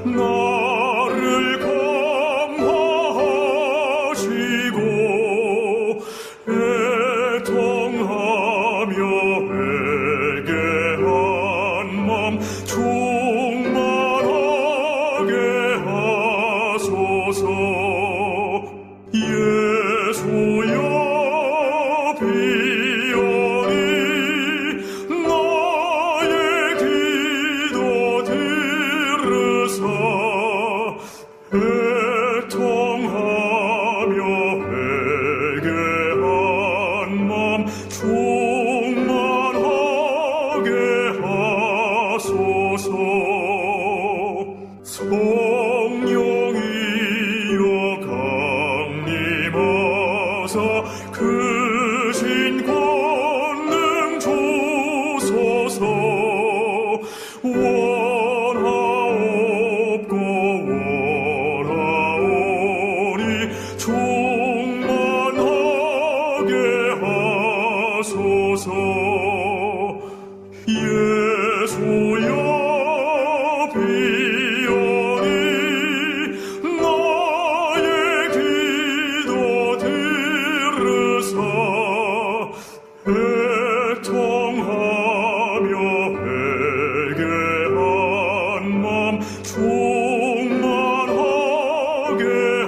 나를 감화하시고 애통하며 회개한 맘 충만하게 하소서. 예수여 비오니 나의 기도 들으사 애통하며 회개한 맘 충만하게 하소서. 성령이여 강림하사 그 신 권능 주소서. 원하옵고 원하오니 충만하게 하소서. 예수여 비오니 나의 기도 들으사 애통하며 회개한 맘 충만하게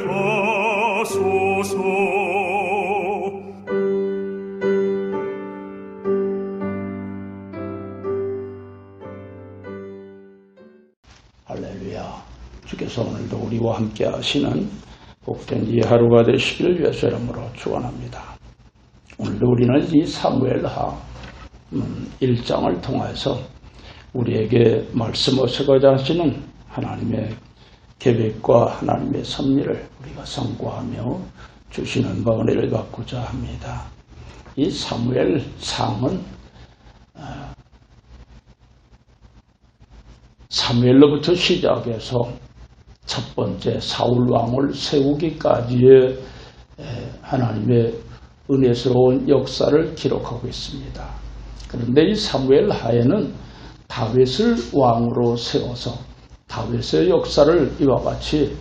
하소서. 할렐루야. 주께서 오늘도 우리와 함께 하시는 복된 이 하루가 되시기를 위해서 이름으로 축원합니다. 오늘도 우리는 이 사무엘하 1장을 통해서 우리에게 말씀하시고자 하시는 하나님의 계획과 하나님의 섭리를 우리가 상고하며 주시는 은혜를 받고자 합니다. 이 사무엘상은 사무엘로부터 시작해서 첫 번째 사울 왕을 세우기까지의 하나님의 은혜스러운 역사를 기록하고 있습니다. 그런데 이 사무엘 하에는 다윗을 왕으로 세워서 다윗의 역사를 이와 같이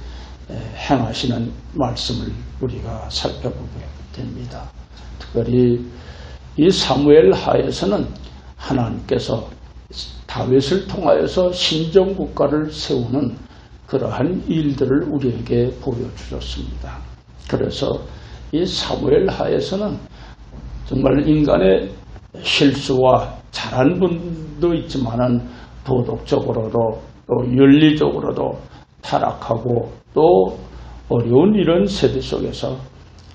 행하시는 말씀을 우리가 살펴보게 됩니다. 특별히 이 사무엘 하에서는 하나님께서 다윗을 통하여서 신정국가를 세우는 그러한 일들을 우리에게 보여주셨습니다. 그래서 이 사무엘 하에서는 정말 인간의 실수와 잘한 분도 있지만은 도덕적으로도 또 윤리적으로도 타락하고 또 어려운 이런 세대 속에서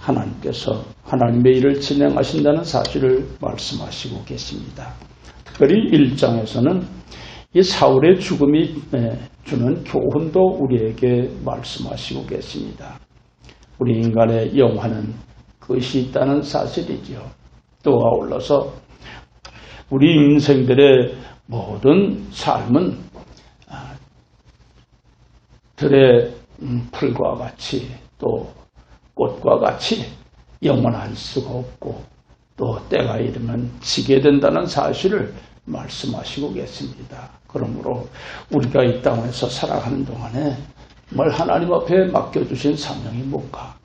하나님께서 하나님의 일을 진행하신다는 사실을 말씀하시고 계십니다. 특별히 1장에서는 이 사울의 죽음이 주는 교훈도 우리에게 말씀하시고 계십니다. 우리 인간의 영화는 그것이 있다는 사실이지요. 또 아울러서 우리 인생들의 모든 삶은 들의 풀과 같이 또 꽃과 같이 영원할 수가 없고 또 때가 이르면 지게 된다는 사실을 말씀하시고 계십니다. 그러므로 우리가 이 땅에서 살아가는 동안에 정말 하나님 앞에 맡겨주신 사명이 뭔가,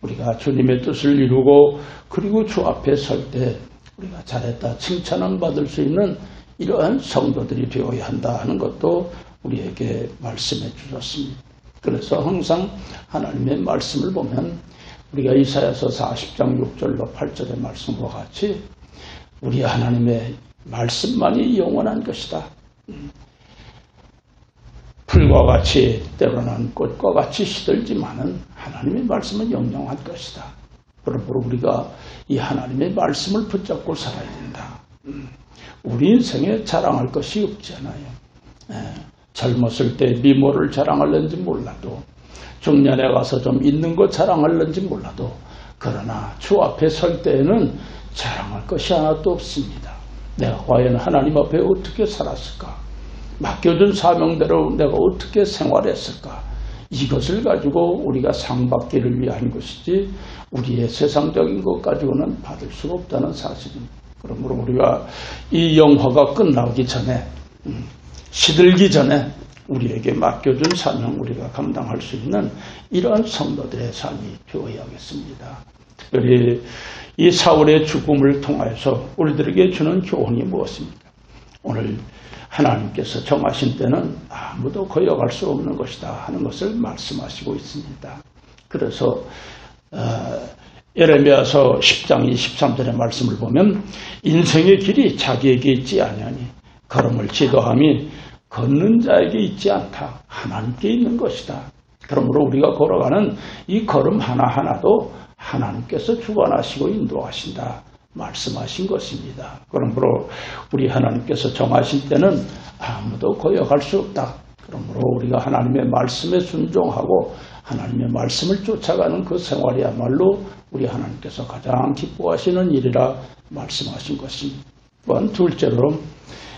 우리가 주님의 뜻을 이루고 그리고 주 앞에 설 때 우리가 잘했다 칭찬을 받을 수 있는 이러한 성도들이 되어야 한다 하는 것도 우리에게 말씀해 주셨습니다. 그래서 항상 하나님의 말씀을 보면 우리가 이사야서 40장 6절로 8절의 말씀과 같이 우리 하나님의 말씀만이 영원한 것이다. 풀과 같이 때로는 꽃과 같이 시들지만은 하나님의 말씀은 영영한 것이다. 그러므로 우리가 이 하나님의 말씀을 붙잡고 살아야 된다. 우리 인생에 자랑할 것이 없잖아요. 젊었을 때 미모를 자랑할는지 몰라도 중년에 가서 좀 있는 거 자랑할는지 몰라도 그러나 주 앞에 설 때에는 자랑할 것이 하나도 없습니다. 내가 과연 하나님 앞에 어떻게 살았을까? 맡겨준 사명대로 내가 어떻게 생활했을까? 이것을 가지고 우리가 상 받기를 위한 것이지 우리의 세상적인 것 가지고는 받을 수가 없다는 사실입니다. 그러므로 우리가 이 영화가 끝나기 전에 시들기 전에 우리에게 맡겨준 사명 우리가 감당할 수 있는 이러한 성도들의 삶이 되어야겠습니다. 특별히 이 사울의 죽음을 통하여서 우리들에게 주는 교훈이 무엇입니까? 오늘 하나님께서 정하신 때는 아무도 거역할 수 없는 것이다 하는 것을 말씀하시고 있습니다. 그래서 예레미야서 10장 23절의 말씀을 보면 인생의 길이 자기에게 있지 아니하니 걸음을 지도함이 걷는 자에게 있지 않다. 하나님께 있는 것이다. 그러므로 우리가 걸어가는 이 걸음 하나하나도 하나님께서 주관하시고 인도하신다 말씀하신 것입니다. 그러므로 우리 하나님께서 정하신 때는 아무도 거역할 수 없다. 그러므로 우리가 하나님의 말씀에 순종하고 하나님의 말씀을 쫓아가는 그 생활이야말로 우리 하나님께서 가장 기뻐하시는 일이라 말씀하신 것입니다. 또한 둘째로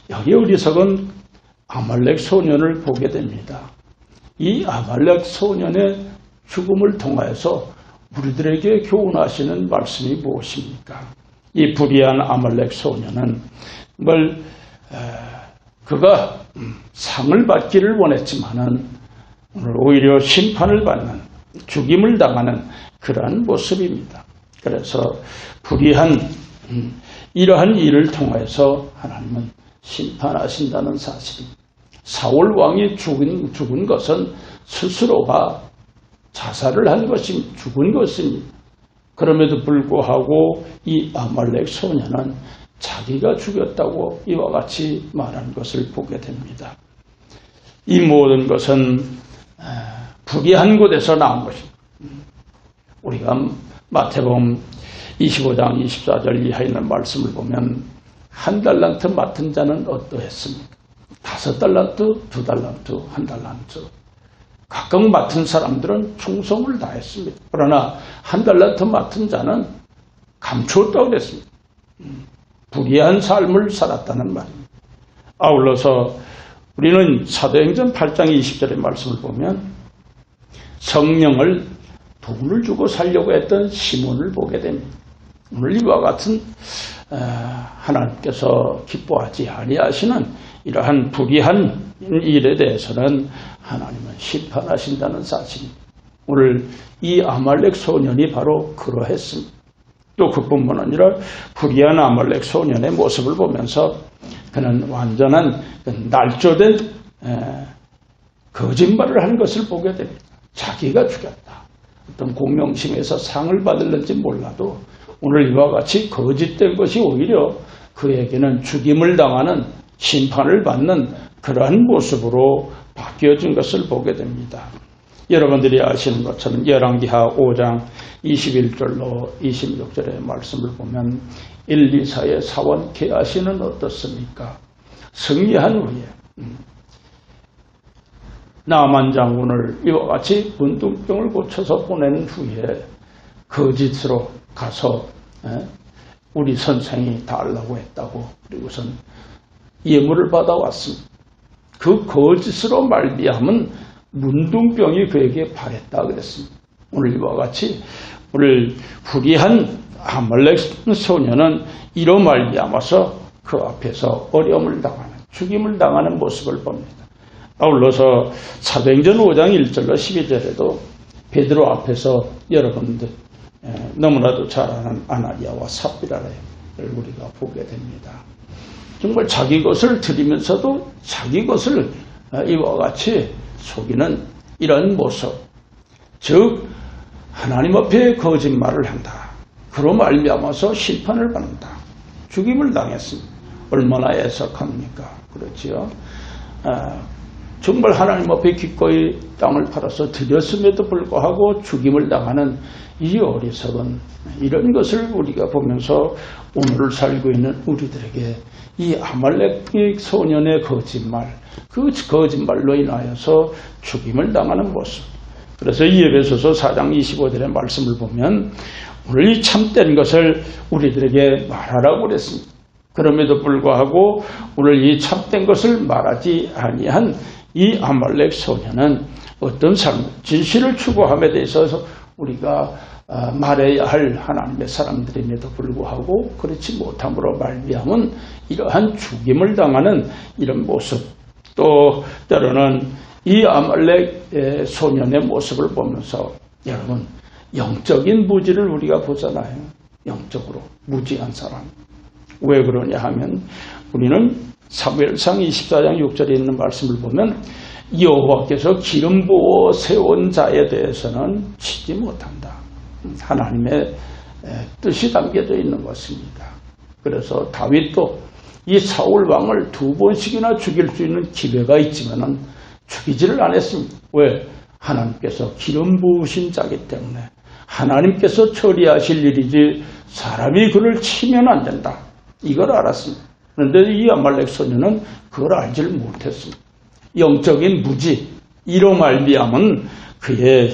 여기 어리석은 아말렉 소년을 보게 됩니다. 이 아말렉 소년의 죽음을 통하여서 우리들에게 교훈하시는 말씀이 무엇입니까? 이 불의한 아말렉 소년은 그가 상을 받기를 원했지만은 오히려 심판을 받는, 죽임을 당하는 그러한 모습입니다. 그래서 불의한 이러한 일을 통해서 하나님은 심판하신다는 사실입니다. 사울 왕이 죽은 것은 스스로가 자살을 한 것입니다. 죽은 것입니다. 그럼에도 불구하고 이 아말렉 소년은 자기가 죽였다고 이와 같이 말한 것을 보게 됩니다. 이 모든 것은 불의한 곳에서 나온 것입니다. 우리가 마태복음 25장 24절 이하에 있는 말씀을 보면 한 달란트 맡은 자는 어떠했습니까? 5달란트, 2달란트, 1달란트. 각각 맡은 사람들은 충성을 다했습니다. 그러나 1달란트 맡은 자는 감추었다고 그랬습니다. 불의한 삶을 살았다는 말입니다. 아울러서 우리는 사도행전 8장 20절의 말씀을 보면 성령을 돈을 주고 살려고 했던 시몬을 보게 됩니다. 오늘 이와 같은 하나님께서 기뻐하지 아니하시는 이러한 불의한 일에 대해서는 하나님은 심판하신다는 사실입니다. 오늘 이 아말렉 소년이 바로 그러했습니다. 또 그뿐만 아니라 불의한 아말렉 소년의 모습을 보면서 그는 완전한 날조된 거짓말을 한 것을 보게 됩니다. 자기가 죽였다. 어떤 공명심에서 상을 받을는지 몰라도 오늘 이와 같이 거짓된 것이 오히려 그에게는 죽임을 당하는 심판을 받는 그러한 모습으로 바뀌어진 것을 보게 됩니다. 여러분들이 아시는 것처럼 열왕기하 5장 21절로 26절의 말씀을 보면 1, 2, 4의 사원 게하시는 어떻습니까? 승리한 후에 나만 장군을 이와 같이 문둥병을 고쳐서 보낸 후에 거짓으로 가서 우리 선생이 달라고 했다고 그리고선 예물을 받아왔습니다. 그 거짓으로 말미암은 문둥병이 그에게 발했다 그랬습니다. 오늘 이와 같이 오늘 불의한 아말렉 소년은 이로 말미암아서 그 앞에서 어려움을 당하는 죽임을 당하는 모습을 봅니다. 아울러서 사도행전 5장 1절로 12절에도 베드로 앞에서 여러분들 너무나도 잘 아는 아나니아와 삽비라를 우리가 보게 됩니다. 정말 자기 것을 드리면서도 자기 것을 이와 같이 속이는 이런 모습, 즉 하나님 앞에 거짓말을 한다. 그로 말미암아서 심판을 받는다. 죽임을 당했습니다. 얼마나 애석합니까? 그렇지요. 정말 하나님 앞에 기꺼이 땅을 팔아서 드렸음에도 불구하고 죽임을 당하는 이 어리석은 이런 것을 우리가 보면서 오늘을 살고 있는 우리들에게 이 아말렉 소년의 거짓말, 그 거짓말로 인하여서 죽임을 당하는 모습. 그래서 이 에베소서 4장 25절의 말씀을 보면 오늘 이 참된 것을 우리들에게 말하라고 그랬습니다. 그럼에도 불구하고 오늘 이 참된 것을 말하지 아니한 이 아말렉 소년은 어떤 삶, 진실을 추구함에 대해서 우리가 말해야 할 하나님의 사람들임에도 불구하고 그렇지 못함으로 말미암은 이러한 죽임을 당하는 이런 모습, 또 때로는 이 아말렉 소년의 모습을 보면서 여러분 영적인 무지를 우리가 보잖아요. 영적으로 무지한 사람. 왜 그러냐 하면 우리는 사무엘상 24장 6절에 있는 말씀을 보면 여호와께서 기름 부어 세운 자에 대해서는 치지 못한다. 하나님의 뜻이 담겨져 있는 것입니다. 그래서 다윗도 이 사울 왕을 2번씩이나 죽일 수 있는 기회가 있지만은 죽이지를 않았습니다. 왜? 하나님께서 기름 부으신 자기 때문에 하나님께서 처리하실 일이지 사람이 그를 치면 안 된다. 이걸 알았습니다. 그런데 이 아말렉 소년은 그걸 알지를 못했습니다. 영적인 무지, 이로 말미암은 그의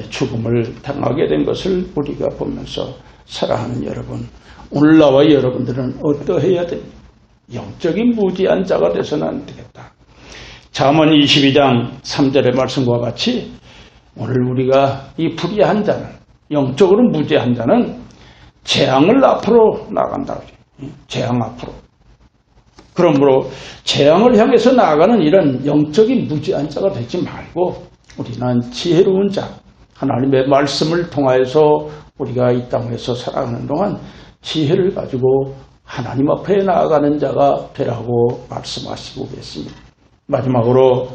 죽음을 당하게 된 것을 우리가 보면서 사랑하는 여러분, 오늘 나와 여러분들은 어떠해야 됩니까? 영적인 무지한 자가 돼서는 안 되겠다. 잠언 22장 3절의 말씀과 같이 오늘 우리가 이 불의한 자는, 영적으로 무지한 자는 재앙을 앞으로 나간다. 재앙 앞으로. 그러므로 재앙을 향해서 나아가는 이런 영적인 무지한 자가 되지 말고 우리는 지혜로운 자, 하나님의 말씀을 통하여서 우리가 이 땅에서 살아가는 동안 지혜를 가지고 하나님 앞에 나아가는 자가 되라고 말씀하시고 계십니다. 마지막으로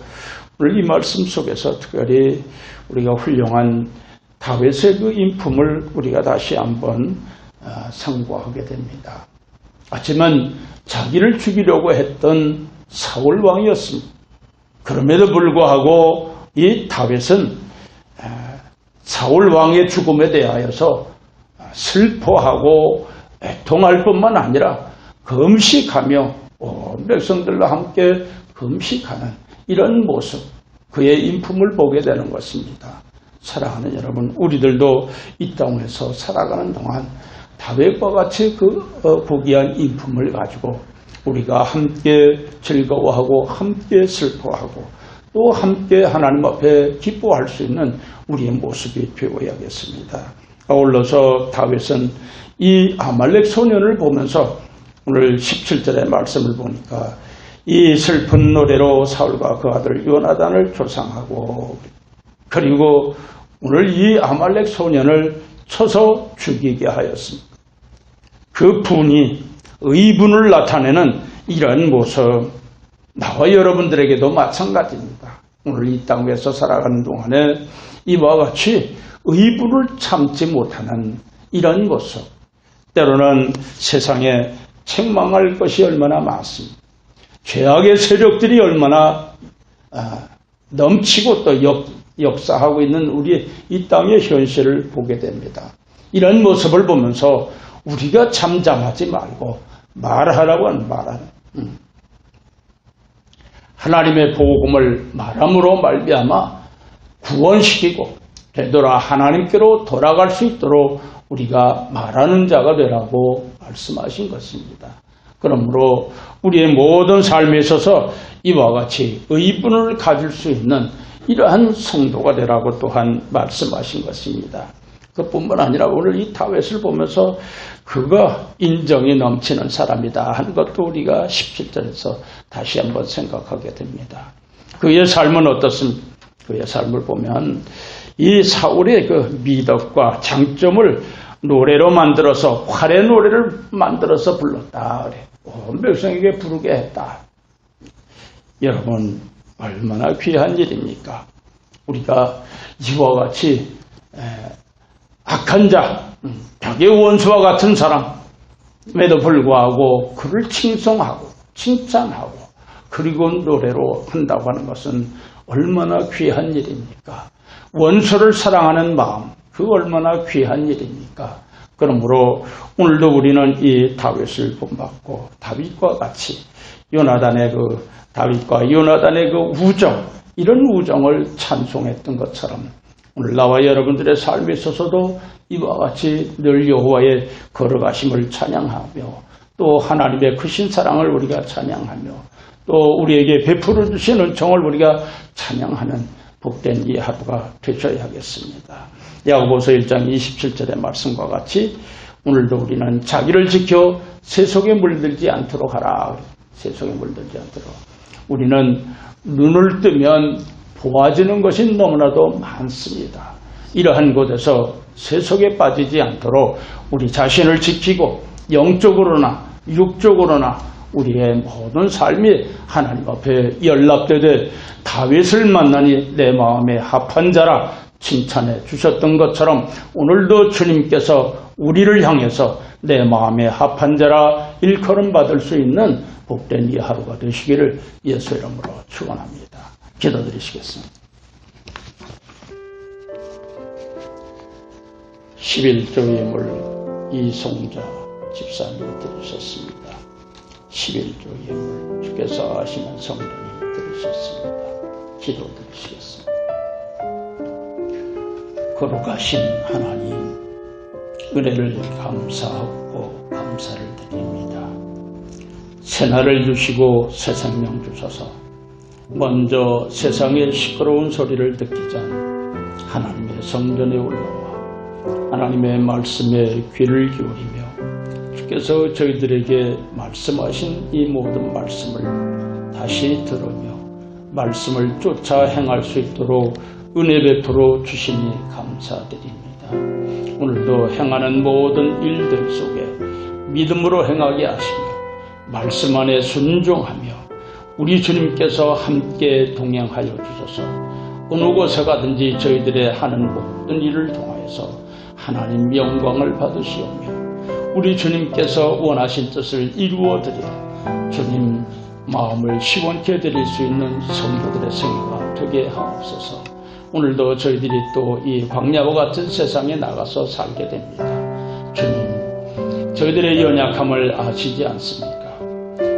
오늘 이 말씀 속에서 특별히 우리가 훌륭한 다윗의 그 인품을 우리가 다시 한번 상고하게 됩니다. 하지만 자기를 죽이려고 했던 사울 왕이었습니다. 그럼에도 불구하고 이 다윗은 사울 왕의 죽음에 대하여서 슬퍼하고 애통할 뿐만 아니라 금식하며 온 백성들과 함께 금식하는 이런 모습, 그의 인품을 보게 되는 것입니다. 사랑하는 여러분, 우리들도 이 땅에서 살아가는 동안 다윗과 같이 그 고귀한 인품을 가지고 우리가 함께 즐거워하고 함께 슬퍼하고 또 함께 하나님 앞에 기뻐할 수 있는 우리의 모습이 되어야겠습니다. 아울러서 다윗은 이 아말렉 소년을 보면서 오늘 17절의 말씀을 보니까 이 슬픈 노래로 사울과 그 아들 요나단을 조상하고, 그리고 오늘 이 아말렉 소년을 쳐서 죽이게 하였습니다. 그 분이 의분을 나타내는 이런 모습, 나와 여러분들에게도 마찬가지입니다. 오늘 이 땅에서 살아가는 동안에 이와 같이 의분을 참지 못하는 이런 모습, 때로는 세상에 책망할 것이 얼마나 많습니다. 죄악의 세력들이 얼마나 넘치고 또 역사하고 있는 우리 이 땅의 현실을 보게 됩니다. 이런 모습을 보면서 우리가 잠잠하지 말고 말하라고 하는 말하는, 하나님의 복음을 말함으로 말미암아 구원시키고 되돌아 하나님께로 돌아갈 수 있도록 우리가 말하는 자가 되라고 말씀하신 것입니다. 그러므로 우리의 모든 삶에 있어서 이와 같이 의분을 가질 수 있는 이러한 성도가 되라고 또한 말씀하신 것입니다. 그뿐만 아니라 오늘 이 다윗을 보면서 그가 인정이 넘치는 사람이다 하는 것도 우리가 17절에서 다시 한번 생각하게 됩니다. 그의 삶은 어떻습니까? 그의 삶을 보면 이 사울의 그 미덕과 장점을 노래로 만들어서, 활의 노래를 만들어서 불렀다. 그래. 온 백성에게 부르게 했다. 여러분, 얼마나 귀한 일입니까? 우리가 이와 같이 악한 자, 벽의 원수와 같은 사람에도 불구하고 그를 칭송하고 칭찬하고 그리고 노래로 한다고 하는 것은 얼마나 귀한 일입니까? 원수를 사랑하는 마음, 그 얼마나 귀한 일입니까? 그러므로 오늘도 우리는 이 다윗을 본받고 다윗과 같이 요나단의 그 다윗과 요나단의 그 우정, 이런 우정을 찬송했던 것처럼 오늘 나와 여러분들의 삶에 있어서도 이와 같이 늘 여호와의 걸어가심을 찬양하며 또 하나님의 크신 사랑을 우리가 찬양하며 또 우리에게 베풀어 주신 은총을 우리가 찬양하는 복된 이 하루가 되셔야겠습니다. 야고보서 1장 27절의 말씀과 같이 오늘도 우리는 자기를 지켜 세속에 물들지 않도록 하라. 세속에 물들지 않도록. 우리는 눈을 뜨면 보아지는 것이 너무나도 많습니다. 이러한 곳에서 세속에 빠지지 않도록 우리 자신을 지키고 영적으로나 육적으로나 우리의 모든 삶이 하나님 앞에 연락되되 다윗을 만나니 내 마음에 합한 자라 칭찬해 주셨던 것처럼 오늘도 주님께서 우리를 향해서 내 마음에 합한 자라 일컬음 받을 수 있는 복된 이 하루가 되시기를 예수 이름으로 축원합니다. 기도드리시겠습니다. 11조 예물 이송자 집사님이 드리셨습니다. 11조 예물 주께서 아시는 성령이 드리셨습니다. 기도드리시겠습니다. 거룩하신 하나님, 은혜를 감사하고 감사를 드립니다. 새날을 주시고 새 생명 주셔서 먼저 세상의 시끄러운 소리를 듣기 전 하나님의 성전에 올라와 하나님의 말씀에 귀를 기울이며 주께서 저희들에게 말씀하신 이 모든 말씀을 다시 들으며 말씀을 쫓아 행할 수 있도록 은혜 베풀어 주시니 감사드립니다. 오늘도 행하는 모든 일들 속에 믿음으로 행하게 하시며 말씀 안에 순종하며 우리 주님께서 함께 동행하여 주셔서 어느 곳에 가든지 저희들의 하는 모든 일을 통하여서 하나님 영광을 받으시오며 우리 주님께서 원하신 뜻을 이루어드려 주님 마음을 시원케 드릴 수 있는 성도들의 생애가 되게 하옵소서. 오늘도 저희들이 또 이 광야와 같은 세상에 나가서 살게 됩니다. 주님, 저희들의 연약함을 아시지 않습니까?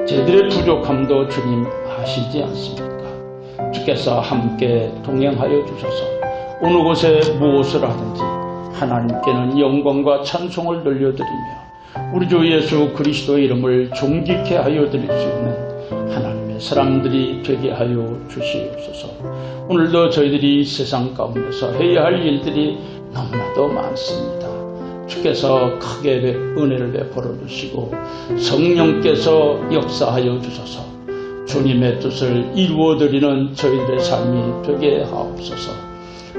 저희들의 부족함도 주님 아시지 않습니까? 주께서 함께 동행하여 주셔서 어느 곳에 무엇을 하든지 하나님께는 영광과 찬송을 돌려드리며 우리 주 예수 그리스도의 이름을 존귀케 하여 드릴 수 있는 하나님의 사람들이 되게 하여 주시옵소서. 오늘도 저희들이 세상 가운데서 해야 할 일들이 너무나도 많습니다. 주께서 크게 은혜를 베풀어 주시고 성령께서 역사하여 주셔서 주님의 뜻을 이루어드리는 저희들의 삶이 되게 하옵소서.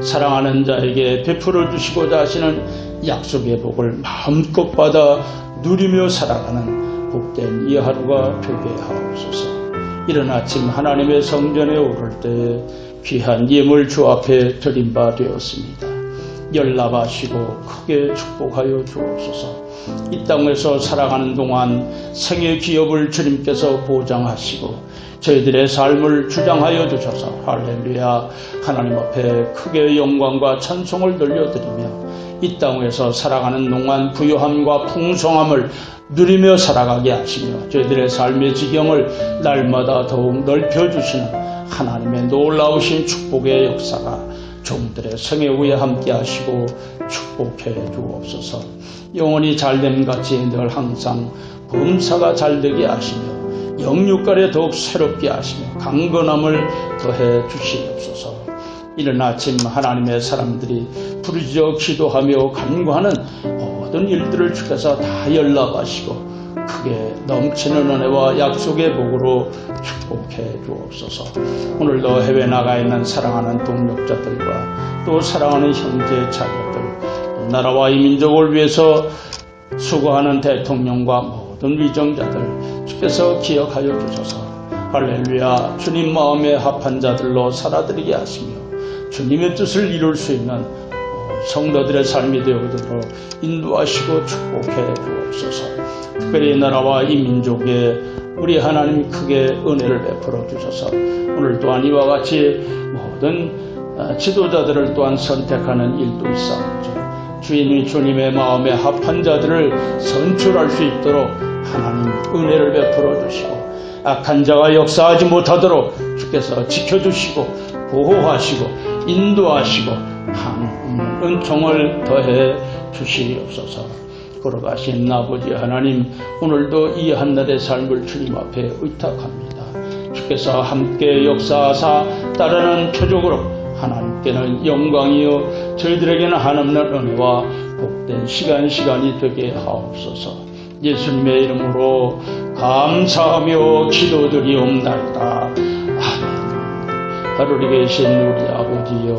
사랑하는 자에게 베풀어 주시고자 하시는 약속의 복을 마음껏 받아 누리며 살아가는 복된 이 하루가 되게 하옵소서. 이른 아침 하나님의 성전에 오를 때 귀한 예물 주 앞에 드린 바 되었습니다. 열납하시고 크게 축복하여 주옵소서. 이 땅에서 살아가는 동안 생의 기업을 주님께서 보장하시고 저희들의 삶을 주장하여 주셔서 할렐루야. 하나님 앞에 크게 영광과 찬송을 돌려드리며 이 땅에서 살아가는 동안 부요함과 풍성함을 누리며 살아가게 하시며 저희들의 삶의 지경을 날마다 더욱 넓혀주시는 하나님의 놀라우신 축복의 역사가 종들의 생애 후에 함께 하시고 축복해 주옵소서. 영원히 잘됨같이 늘 항상 범사가 잘되게 하시며 영육간에 더욱 새롭게 하시며 강건함을 더해 주시옵소서. 이른 아침 하나님의 사람들이 부르짖어 기도하며 간구하는 모든 일들을 주께서 다 연락하시고 크게 넘치는 은혜와 약속의 복으로 축복해 주옵소서. 오늘도 해외 나가 있는 사랑하는 동력자들과 또 사랑하는 형제 자녀들, 나라와 이 민족을 위해서 수고하는 대통령과 모든 위정자들 주께서 기억하여 주셔서 할렐루야. 주님 마음에 합한 자들로 살아드리게 하시며 주님의 뜻을 이룰 수 있는 성도들의 삶이 되어도록 인도하시고 축복해 주옵소서. 특별히 나라와 이 민족에 우리 하나님 크게 은혜를 베풀어 주셔서 오늘 또한 이와 같이 모든 지도자들을 또한 선택하는 일도 있사옵죠. 주인이 주님의 마음에 합한 자들을 선출할 수 있도록 하나님 은혜를 베풀어 주시고 악한 자가 역사하지 못하도록 주께서 지켜주시고 보호하시고 인도하시고 은총을 더해 주시옵소서. 걸어가신 아버지 하나님, 오늘도 이 한날의 삶을 주님 앞에 의탁합니다. 주께서 함께 역사하사 따르는 표적으로 하나님께는 영광이요 저희들에게는 한없는 은혜와 복된 시간이 되게 하옵소서. 예수님의 이름으로 감사하며 기도드리옵나이다. 아멘. 하늘에 계신 우리 아버지여,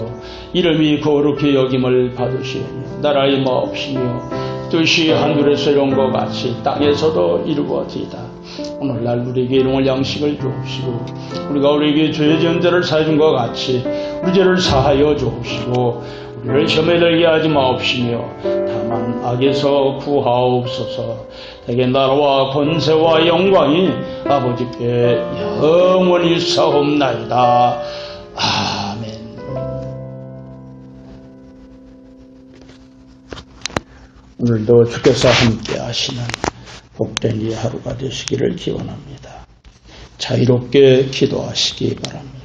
이름이 거룩히 여김을 받으시오며 나라의 마옵시며 뜻이 하늘에서 이룬 것 같이 땅에서도 이루어지이다. 오늘날 우리에게 일용할 양식을 주옵시고 우리가 우리에게 죄의 전제를 사해준 것 같이 우리 죄를 사하여 주옵시고 우리를 시험에 들게 하지 마옵시며 다만 악에서 구하옵소서. 대개 나라와 권세와 영광이 아버지께 영원히 사옵나이다. 아멘. 오늘도 주께서 함께 하시는 복된 이 하루가 되시기를 기원합니다. 자유롭게 기도하시기 바랍니다.